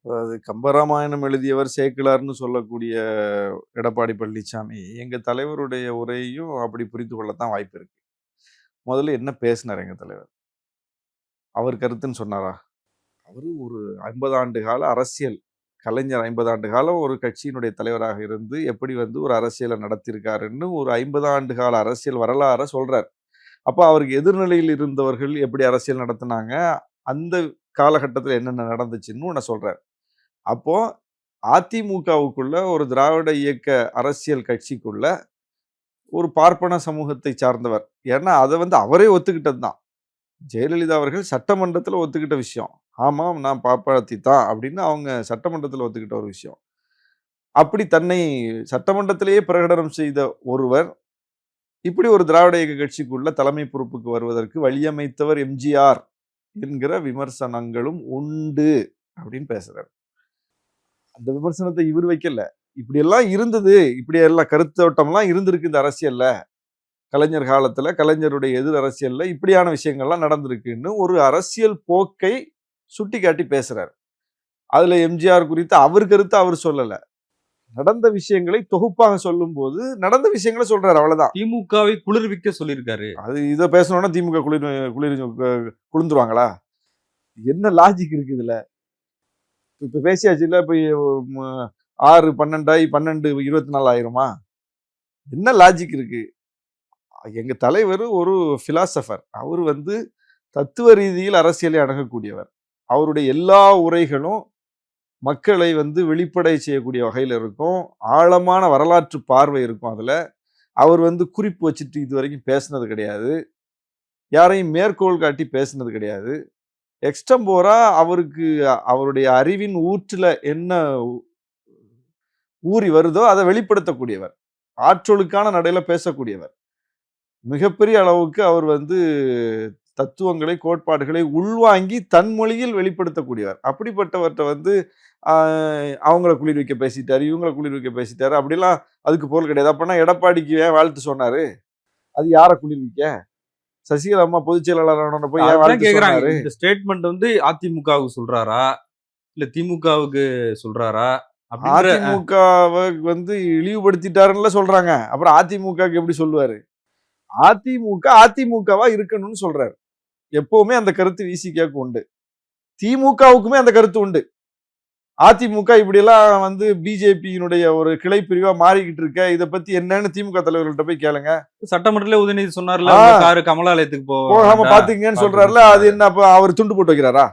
அதாவது கம்பராமாயணம் எழுதியவர் சேக்கிழார்ன்னு சொல்லக்கூடிய எடப்பாடி பழனிசாமி, எங்க தலைவருடைய உரையையும் அப்படி புரிந்து கொள்ளத்தான் வாய்ப்பு இருக்கு. முதல்ல என்ன பேசினார் எங்க தலைவர்? அவர் கருத்துன்னு சொன்னாரா? அவரு ஒரு 50 ஆண்டு கால அரசியல் கலைஞர் 50 ஆண்டு காலம் ஒரு கட்சியினுடைய தலைவராக இருந்து எப்படி வந்து ஒரு அரசியலை நடத்தியிருக்காருன்னு ஒரு 50 ஆண்டு கால அரசியல் வரலாற சொல்றார். அப்ப அவருக்கு எதிர்நிலையில் இருந்தவர்கள் எப்படி அரசியல் நடத்துனாங்க, அந்த காலகட்டத்தில என்னென்ன நடந்துச்சுன்னு ஒண்ண சொல்றார். அப்போ அதிமுகவுக்குள்ள ஒரு திராவிட இயக்க அரசியல் கட்சிக்குள்ள ஒரு பார்ப்பன சமூகத்தை சார்ந்தவர். ஏன்னா, அத வந்து அவரே ஒத்துக்கிட்டது தான். ஜெயலலிதா அவர்கள் சட்டமன்றத்தில ஒத்துக்கிட்ட விஷயம். ஆமாம், நான் பாப்பாத்தி தான் அப்படின்னு அவங்க சட்டமன்றத்தில ஒத்துக்கிட்ட ஒரு விஷயம். அப்படி தன்னை சட்டமன்றத்திலேயே பிரகடனம் செய்த ஒருவர், இப்படி ஒரு திராவிட இயக்க கட்சிக்குள்ள தலைமை பொறுப்புக்கு வருவதற்கு வழியமைத்தவர் எம்ஜிஆர் என்கிற விமர்சனங்களும் உண்டு அப்படின்னு பேசுறார். அந்த விமர்சனத்தை இவர் வைக்கல. இப்படியெல்லாம் இருந்தது. இப்படியெல்லாம் கருத்தோட்டம்லாம் இருந்திருக்கு இந்த அரசியல்ல. கலைஞர் காலத்துல, கலைஞருடைய எதிர் அரசியல்ல இப்படியான விஷயங்கள்லாம் நடந்திருக்குன்னு ஒரு அரசியல் போக்கை சுட்டிக்காட்டி பேசுறாரு. அதுல எம்ஜிஆர் குறித்து அவர் கருத்து அவர் சொல்லல. நடந்த விஷயங்களை தொகுப்பாக சொல்லும்போது, நடந்த விஷயங்கள சொல்றாரு அவ்வளவுதான். திமுகவை குளிர்விக்க சொல்லியிருக்காரு. அது இத பேசணும்னா திமுக குளிர்ந்துருவாங்களா? என்ன லாஜிக் இருக்கு இதுல? இப்ப பேசியாச்சுல்ல. இப்ப 6 12 ஆயி 12 24 ஆயிருமா? என்ன லாஜிக் இருக்கு? எங்க தலைவர் ஒரு பிலாசபர். அவரு வந்து தத்துவ ரீதியில் அரசியலை அணுகக்கூடியவர். அவருடைய எல்லா உரைகளும் மக்களை வந்து வெளிப்படை செய்யக்கூடிய வகையில இருக்கும். ஆழமான வரலாற்று பார்வை இருக்கும் அதுல. அவர் வந்து குறிப்பு வச்சுட்டு இதுவரைக்கும் பேசினது கிடையாது. யாரையும் மேற்கோள் காட்டி பேசினது கிடையாது. எக்ஸ்டம்போரா அவருக்கு அவருடைய அறிவின் ஊற்றுல என்ன ஊறி வருதோ அதை வெளிப்படுத்தக்கூடியவர். ஆற்றலுக்கான நடையில பேசக்கூடியவர். மிகப்பெரிய அளவுக்கு அவர் வந்து தத்துவங்களை, கோட்பாடுகளை உள்வாங்கி தன் மொழியில் வெளிப்படுத்தக்கூடியவர். அப்படிப்பட்டவர்கிட்ட வந்து அவங்கள குளிர்விக்க பேசிட்டாரு, இவங்கள குளிர்விக்க பேசிட்டாரு, அப்படிலாம் அதுக்கு பொருள் கிடையாது. அப்படின்னா எடப்பாடிக்கு ஏன் வாழ்த்து சொன்னாரு? அது யாரை குளிர்விக்க? சசிகலா அம்மா பொதுச் செயலாளர் போய் ஏன் வாழ்த்து சொன்னாரு? இந்த ஸ்டேட்மெண்ட் வந்து அதிமுகவுக்கு சொல்றாரா இல்ல திமுகவுக்கு சொல்றாரா? அதிமுகவை வந்து இழிவுபடுத்திட்டாருன்னு சொல்றாங்க. அப்புறம் அதிமுகவுக்கு எப்படி சொல்லுவாரு? அதிமுகவா இருக்கணும்னு சொல்றாரு. எப்பவுமே அந்த கருத்து விசிகாவுக்கு உண்டு. திமுகவுக்குமே அந்த கருத்து உண்டு. அதிமுக இப்படி எல்லாம் வந்து பிஜேபியினுடைய ஒரு கிளை பிரிவா மாறிக்கிட்டு இருக்க, இத பத்தி என்னன்னு திமுக தலைவர்கள்ட்ட போய் கேளுங்க. சட்டமன்றத்துல உதயநிதி சொன்னார்ல, காரு கமலாலயத்துக்கு போகாம பாத்துக்கங்கன்னு சொல்றாருல. அது என்ன அப்ப அவர் துண்டு போட்டு வைக்கிறாரா?